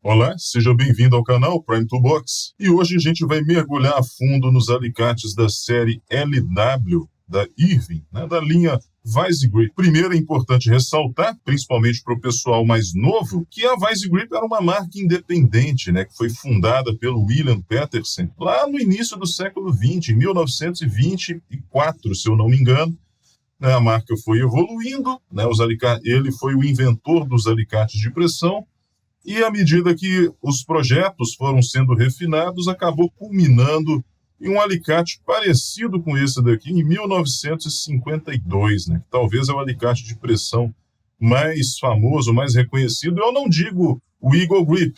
Olá, seja bem-vindo ao canal Prime Toolbox. E hoje a gente vai mergulhar a fundo nos alicates da série LW da Irving, da linha Vice Grip. Primeiro é importante ressaltar, principalmente para o pessoal mais novo, que a Vice Grip era uma marca independente, que foi fundada pelo William Peterson lá no início do século XX, em 1924, se eu não me engano. A marca foi evoluindo, ele foi o inventor dos alicates de pressão. E à medida que os projetos foram sendo refinados, acabou culminando em um alicate parecido com esse daqui em 1952, que talvez é o alicate de pressão mais famoso, mais reconhecido. Eu não digo o Eagle Grip,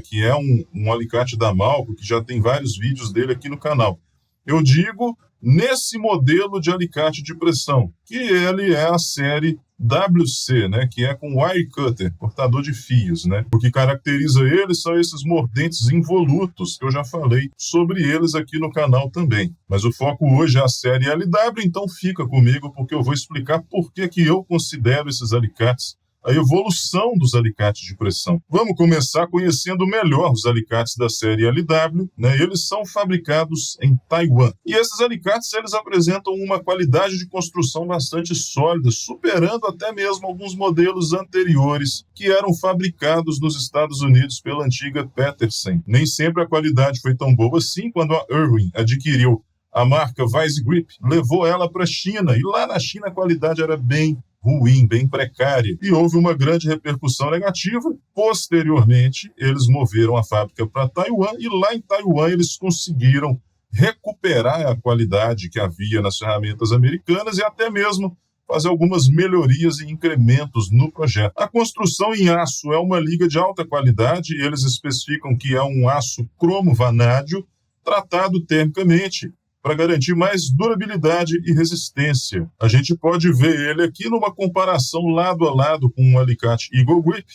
que é um alicate da Malco, que já tem vários vídeos dele aqui no canal. Eu digo nesse modelo de alicate de pressão, que ele é a série WC, que é com wire cutter, cortador de fios, O que caracteriza ele são esses mordentes involutos, que eu já falei sobre eles aqui no canal também. Mas o foco hoje é a série LW, então fica comigo porque eu vou explicar por que eu considero esses alicates a evolução dos alicates de pressão. Vamos começar conhecendo melhor os alicates da série LW, Eles são fabricados em Taiwan. E esses alicates, eles apresentam uma qualidade de construção bastante sólida, superando até mesmo alguns modelos anteriores que eram fabricados nos Estados Unidos pela antiga Peterson. Nem sempre a qualidade foi tão boa assim. Quando a Irwin adquiriu a marca Vice Grip, levou ela para a China, e lá na China a qualidade era bem ruim, bem precária, e houve uma grande repercussão negativa. Posteriormente, eles moveram a fábrica para Taiwan, e lá em Taiwan eles conseguiram recuperar a qualidade que havia nas ferramentas americanas e até mesmo fazer algumas melhorias e incrementos no projeto. A construção em aço é uma liga de alta qualidade, eles especificam que é um aço cromo-vanádio tratado termicamente, para garantir mais durabilidade e resistência. A gente pode ver ele aqui numa comparação lado a lado com um alicate Eagle Grip.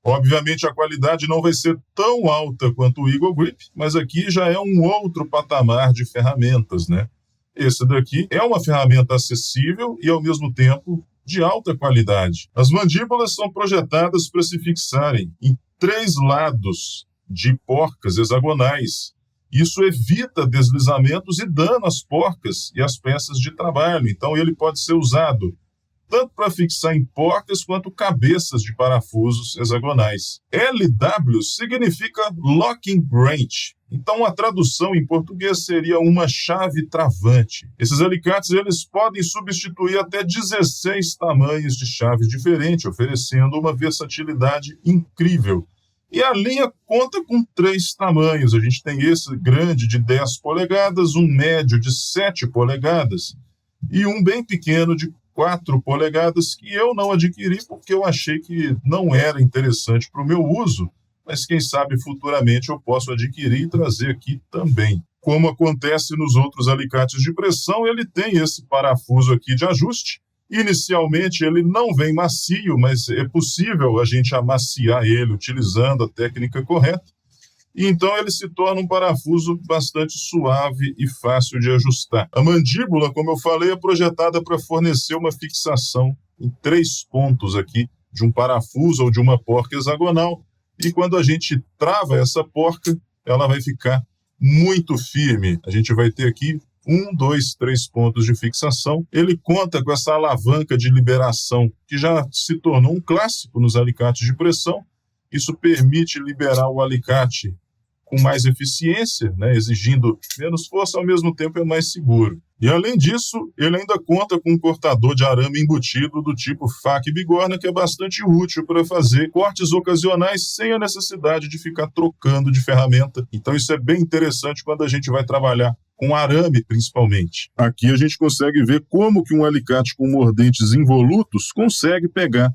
Obviamente a qualidade não vai ser tão alta quanto o Eagle Grip, mas aqui já é um outro patamar de ferramentas, Esse daqui é uma ferramenta acessível e ao mesmo tempo de alta qualidade. As mandíbulas são projetadas para se fixarem em 3 lados de porcas hexagonais. Isso evita deslizamentos e dano às porcas e às peças de trabalho. Então, ele pode ser usado tanto para fixar em porcas quanto cabeças de parafusos hexagonais. LW significa Locking Branch. Então, a tradução em português seria uma chave travante. Esses alicates eles podem substituir até 16 tamanhos de chave diferentes, oferecendo uma versatilidade incrível. E a linha conta com 3 tamanhos. A gente tem esse grande de 10 polegadas, um médio de 7 polegadas e um bem pequeno de 4 polegadas, que eu não adquiri porque eu achei que não era interessante para o meu uso, mas quem sabe futuramente eu posso adquirir e trazer aqui também. Como acontece nos outros alicates de pressão, ele tem esse parafuso aqui de ajuste. Inicialmente ele não vem macio, mas é possível a gente amaciar ele utilizando a técnica correta. E então ele se torna um parafuso bastante suave e fácil de ajustar. A mandíbula, como eu falei, é projetada para fornecer uma fixação em 3 pontos aqui de um parafuso ou de uma porca hexagonal. E quando a gente trava essa porca, ela vai ficar muito firme. A gente vai ter aqui 1, 2, 3 pontos de fixação. Ele conta com essa alavanca de liberação, que já se tornou um clássico nos alicates de pressão. Isso permite liberar o alicate com mais eficiência, exigindo menos força, ao mesmo tempo é mais seguro. E além disso, ele ainda conta com um cortador de arame embutido do tipo faca e bigorna, que é bastante útil para fazer cortes ocasionais sem a necessidade de ficar trocando de ferramenta. Então isso é bem interessante quando a gente vai trabalhar com arame, principalmente. Aqui a gente consegue ver como que um alicate com mordentes involutos consegue pegar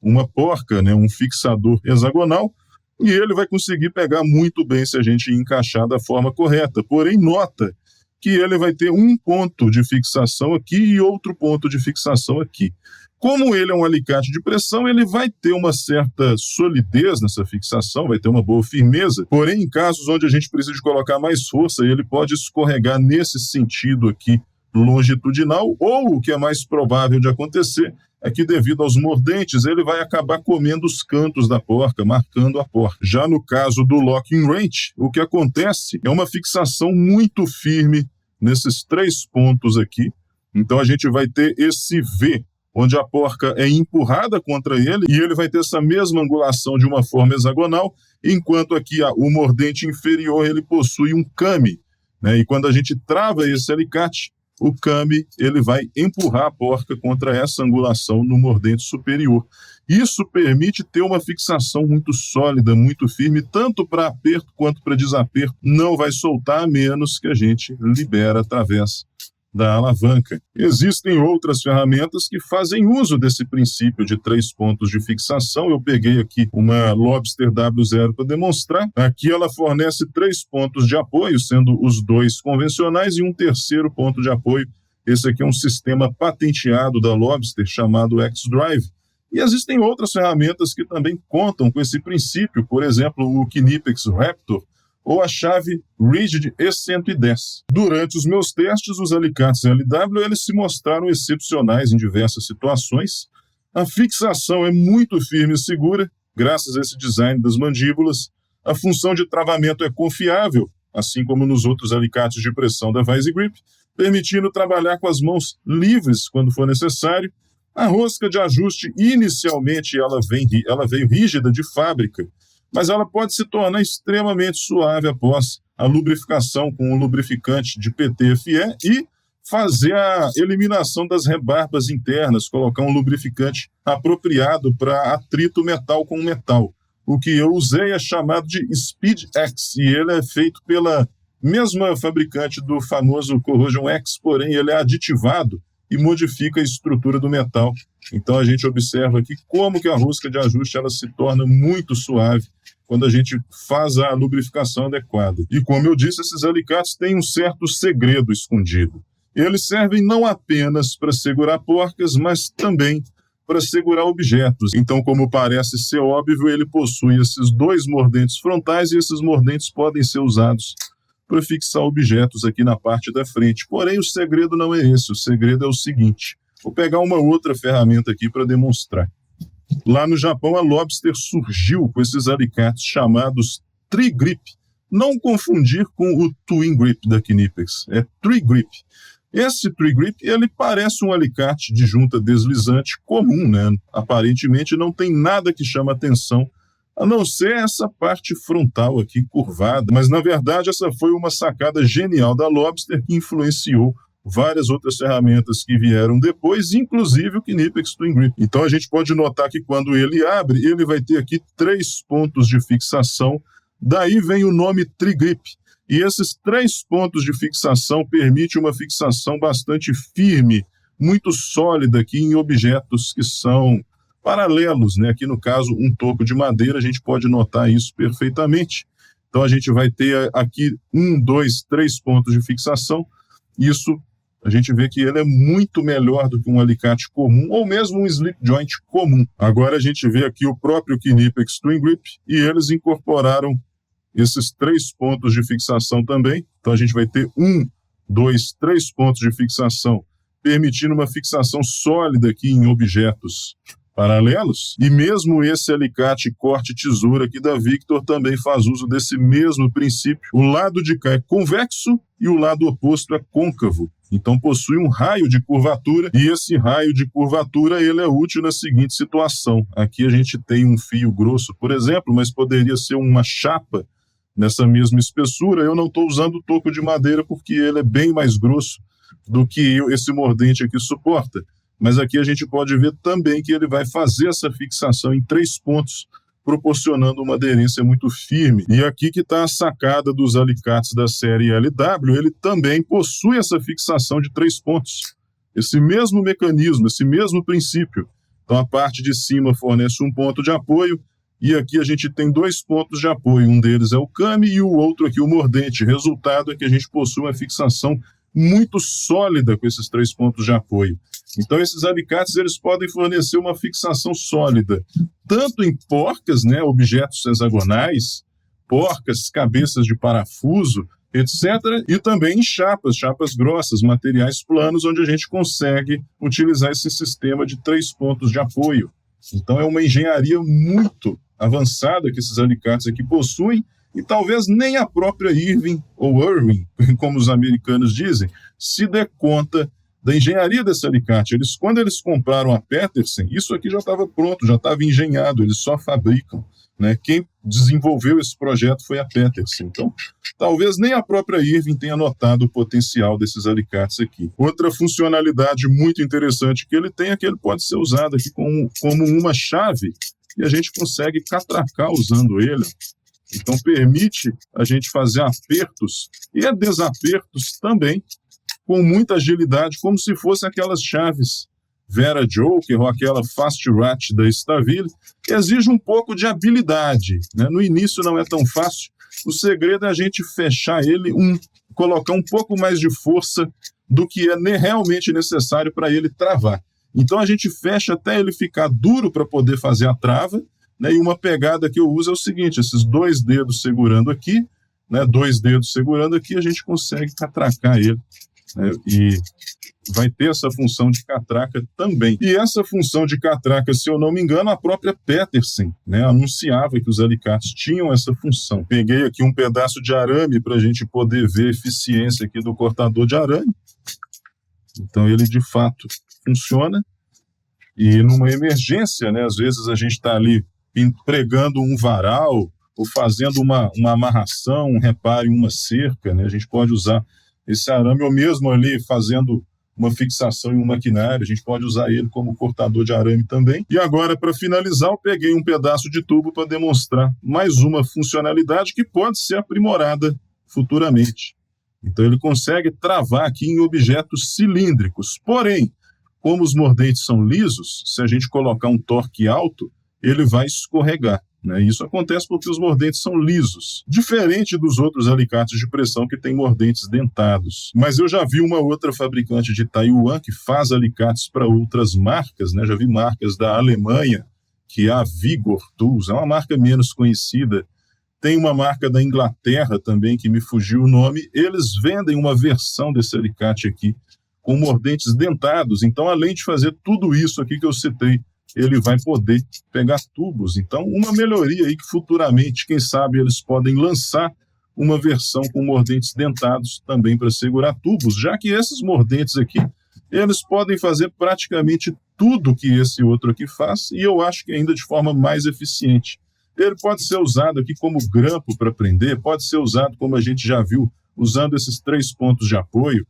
uma porca, um fixador hexagonal, e ele vai conseguir pegar muito bem se a gente encaixar da forma correta. Porém, nota que ele vai ter um ponto de fixação aqui e outro ponto de fixação aqui. Como ele é um alicate de pressão, ele vai ter uma certa solidez nessa fixação, vai ter uma boa firmeza. Porém, em casos onde a gente precisa de colocar mais força, ele pode escorregar nesse sentido aqui longitudinal, ou o que é mais provável de acontecer aqui devido aos mordentes, ele vai acabar comendo os cantos da porca, marcando a porca. Já no caso do locking wrench, o que acontece é uma fixação muito firme nesses 3 pontos aqui. Então a gente vai ter esse V, onde a porca é empurrada contra ele, e ele vai ter essa mesma angulação de uma forma hexagonal, enquanto aqui o mordente inferior ele possui um kame, né? E quando a gente trava esse alicate, o kame ele vai empurrar a porca contra essa angulação no mordente superior. Isso permite ter uma fixação muito sólida, muito firme, tanto para aperto quanto para desaperto. Não vai soltar a menos que a gente libera através da alavanca. Existem outras ferramentas que fazem uso desse princípio de 3 pontos de fixação. Eu peguei aqui uma Lobster W0 para demonstrar. Aqui ela fornece 3 pontos de apoio, sendo os 2 convencionais e um terceiro ponto de apoio. Esse aqui é um sistema patenteado da Lobster chamado X-Drive. E existem outras ferramentas que também contam com esse princípio, por exemplo, o Knipex Raptor, ou a chave Rigid E110. Durante os meus testes, os alicates LW eles se mostraram excepcionais em diversas situações. A fixação é muito firme e segura, graças a esse design das mandíbulas. A função de travamento é confiável, assim como nos outros alicates de pressão da ViceGrip, permitindo trabalhar com as mãos livres quando for necessário. A rosca de ajuste, inicialmente, ela veio rígida de fábrica, mas ela pode se tornar extremamente suave após a lubrificação com um lubrificante de PTFE e fazer a eliminação das rebarbas internas, colocar um lubrificante apropriado para atrito metal com metal. O que eu usei é chamado de SpeedX, e ele é feito pela mesma fabricante do famoso Corrosion X, porém ele é aditivado e modifica a estrutura do metal. Então a gente observa aqui como que a rosca de ajuste ela se torna muito suave quando a gente faz a lubrificação adequada. E como eu disse, esses alicates têm um certo segredo escondido. Eles servem não apenas para segurar porcas, mas também para segurar objetos. Então, como parece ser óbvio, ele possui esses 2 mordentes frontais e esses mordentes podem ser usados para fixar objetos aqui na parte da frente. Porém, o segredo não é esse. O segredo é o seguinte. Vou pegar uma outra ferramenta aqui para demonstrar. Lá no Japão, a Lobster surgiu com esses alicates chamados Tree Grip. Não confundir com o Twin Grip da Knipex. É Tree Grip. Esse Tree Grip, ele parece um alicate de junta deslizante comum, né? Aparentemente não tem nada que chama atenção, a não ser essa parte frontal aqui curvada. Mas, na verdade, essa foi uma sacada genial da Lobster que influenciou várias outras ferramentas que vieram depois, inclusive o Knipex Twin Grip. Então a gente pode notar que quando ele abre, ele vai ter aqui 3 pontos de fixação, daí vem o nome Tree Grip. E esses 3 pontos de fixação permitem uma fixação bastante firme, muito sólida aqui em objetos que são paralelos, né? Aqui no caso um toco de madeira, a gente pode notar isso perfeitamente. Então a gente vai ter aqui 1, 2, 3 pontos de fixação. Isso a gente vê que ele é muito melhor do que um alicate comum, ou mesmo um slip joint comum. Agora a gente vê aqui o próprio Knipex Twin Grip, e eles incorporaram esses 3 pontos de fixação também. Então a gente vai ter 1, 2, 3 pontos de fixação, permitindo uma fixação sólida aqui em objetos paralelos. E mesmo esse alicate corte-tesoura aqui da Victor também faz uso desse mesmo princípio. O lado de cá é convexo e o lado oposto é côncavo. Então possui um raio de curvatura, e esse raio de curvatura ele é útil na seguinte situação. Aqui a gente tem um fio grosso, por exemplo, mas poderia ser uma chapa nessa mesma espessura. Eu não estou usando o toco de madeira porque ele é bem mais grosso do que esse mordente aqui suporta. Mas aqui a gente pode ver também que ele vai fazer essa fixação em 3 pontos, proporcionando uma aderência muito firme. E aqui que está a sacada dos alicates da série LW, ele também possui essa fixação de 3 pontos. Esse mesmo mecanismo, esse mesmo princípio. Então a parte de cima fornece um ponto de apoio, e aqui a gente tem 2 pontos de apoio. Um deles é o kame e o outro aqui o mordente. Resultado é que a gente possui uma fixação muito sólida com esses 3 pontos de apoio. Então esses alicates eles podem fornecer uma fixação sólida, tanto em porcas, né, objetos hexagonais, porcas, cabeças de parafuso. etc. E também em chapas grossas, materiais planos, onde a gente consegue utilizar esse sistema de 3 pontos de apoio. Então é uma engenharia muito avançada que esses alicates aqui possuem, e talvez nem a própria Irving, ou Irving, como os americanos dizem, se dê conta da engenharia desse alicate. Quando eles compraram a Petersen, isso aqui já estava pronto, já estava engenhado, eles só fabricam, né? Quem desenvolveu esse projeto foi a Petersen. Então, talvez nem a própria Irving tenha notado o potencial desses alicates aqui. Outra funcionalidade muito interessante que ele tem é que ele pode ser usado aqui como uma chave, e a gente consegue catracar usando ele. Então, permite a gente fazer apertos e desapertos também, com muita agilidade, como se fossem aquelas chaves Vera Joker ou aquela Fast Ratch da Stavile, que exige um pouco de habilidade, né? No início não é tão fácil. O segredo é a gente fechar ele, colocar um pouco mais de força do que é realmente necessário para ele travar. Então a gente fecha até ele ficar duro para poder fazer a trava, né? E uma pegada que eu uso é o seguinte: esses 2 dedos segurando aqui, né? 2 dedos segurando aqui, a gente consegue catracar ele. E vai ter essa função de catraca também. E essa função de catraca, se eu não me engano, a própria Petersen, né, anunciava que os alicates tinham essa função. Peguei aqui um pedaço de arame para a gente poder ver a eficiência aqui do cortador de arame. Então ele de fato funciona. E numa emergência, né, às vezes a gente está ali pregando um varal ou fazendo uma amarração, um reparo em uma cerca, né, a gente pode usar esse arame, ou mesmo ali fazendo uma fixação em um maquinário, a gente pode usar ele como cortador de arame também. E agora, para finalizar, eu peguei um pedaço de tubo para demonstrar mais uma funcionalidade que pode ser aprimorada futuramente. Então ele consegue travar aqui em objetos cilíndricos. Porém, como os mordentes são lisos, se a gente colocar um torque alto, ele vai escorregar. Isso acontece porque os mordentes são lisos, diferente dos outros alicates de pressão que têm mordentes dentados. Mas eu já vi uma outra fabricante de Taiwan que faz alicates para outras marcas, né? Já vi marcas da Alemanha, que é a Vigor Tools, é uma marca menos conhecida. Tem uma marca da Inglaterra também, que me fugiu o nome. Eles vendem uma versão desse alicate aqui, com mordentes dentados. Então, além de fazer tudo isso aqui que eu citei, ele vai poder pegar tubos. Então, uma melhoria aí que futuramente, quem sabe, eles podem lançar uma versão com mordentes dentados também para segurar tubos, já que esses mordentes aqui, eles podem fazer praticamente tudo que esse outro aqui faz, e eu acho que ainda de forma mais eficiente. Ele pode ser usado aqui como grampo para prender, pode ser usado, como a gente já viu, usando esses 3 pontos de apoio.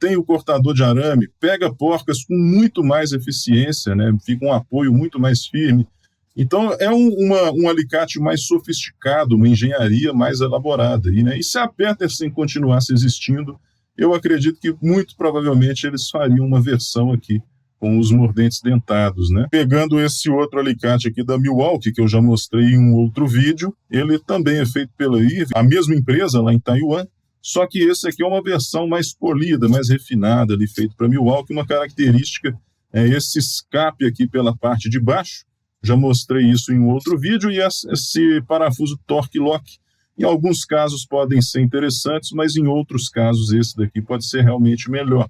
Tem o cortador de arame, pega porcas com muito mais eficiência, né? Fica um apoio muito mais firme. Então, é um alicate mais sofisticado, uma engenharia mais elaborada. E se a Petersen continuasse existindo, eu acredito que muito provavelmente eles fariam uma versão aqui com os mordentes dentados, né? Pegando esse outro alicate aqui da Milwaukee, que eu já mostrei em um outro vídeo, ele também é feito pela Irving, a mesma empresa lá em Taiwan. Só que esse aqui é uma versão mais polida, mais refinada, ali, feito para Milwaukee. Uma característica é esse escape aqui pela parte de baixo. Já mostrei isso em um outro vídeo. E esse parafuso Torque Lock, em alguns casos podem ser interessantes, mas em outros casos esse daqui pode ser realmente melhor.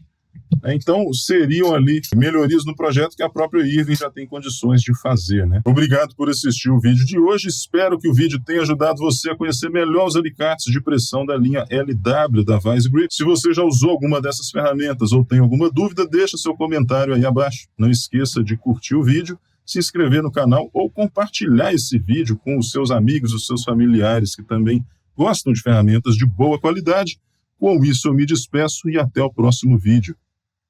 Então, seriam ali melhorias no projeto que a própria Irving já tem condições de fazer, né? Obrigado por assistir o vídeo de hoje. Espero que o vídeo tenha ajudado você a conhecer melhor os alicates de pressão da linha LW da Vice Grip. Se você já usou alguma dessas ferramentas ou tem alguma dúvida, deixa seu comentário aí abaixo. Não esqueça de curtir o vídeo, se inscrever no canal ou compartilhar esse vídeo com os seus amigos, os seus familiares que também gostam de ferramentas de boa qualidade. Com isso, eu me despeço e até o próximo vídeo.